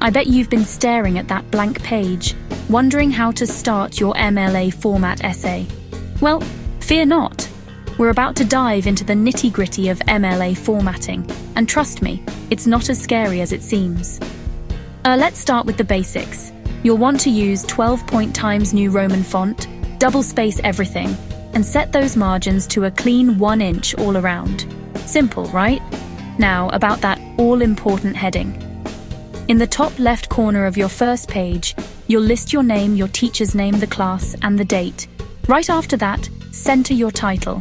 I bet you've been staring at that blank page, wondering how to start your MLA format essay. Well, fear not. We're about to dive into the nitty-gritty of MLA formatting, and trust me, it's not as scary as it seems. Let's start with the basics. You'll want to use 12-point Times New Roman font, double space everything, and set those margins to a clean 1 inch all around. Simple, right? Now, about that all-important heading. In the top left corner of your first page, you'll list your name, your teacher's name, the class, and the date. Right after that, center your title.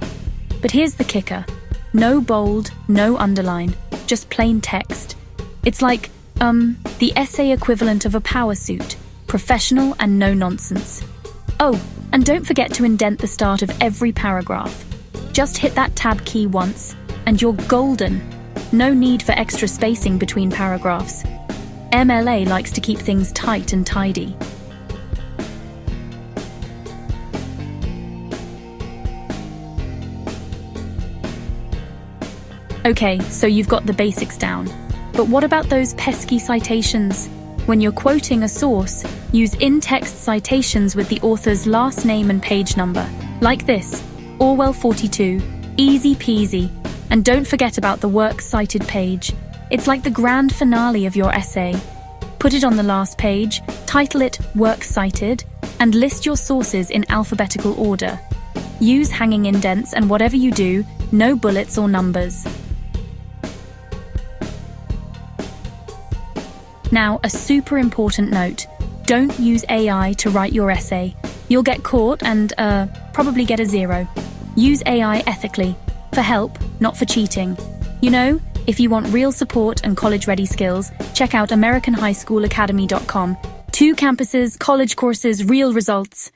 But here's the kicker. No bold, no underline, just plain text. It's like, the essay equivalent of a power suit, professional and no nonsense. Oh, and don't forget to indent the start of every paragraph. Just hit that tab key once, and you're golden. No need for extra spacing between paragraphs. MLA likes to keep things tight and tidy. Okay, so you've got the basics down. But what about those pesky citations? When you're quoting a source, use in-text citations with the author's last name and page number. Like this, Orwell 42, easy peasy. And don't forget about the Works Cited page. It's like the grand finale of your essay. Put it on the last page, title it Works Cited, and list your sources in alphabetical order. Use hanging indents, and whatever you do, no bullets or numbers. Now, a super important note. Don't use AI to write your essay. You'll get caught and, probably get a 0. Use AI ethically, for help, not for cheating. You know, if you want real support and college-ready skills, check out AmericanHighSchoolAcademy.com. 2 campuses, college courses, real results.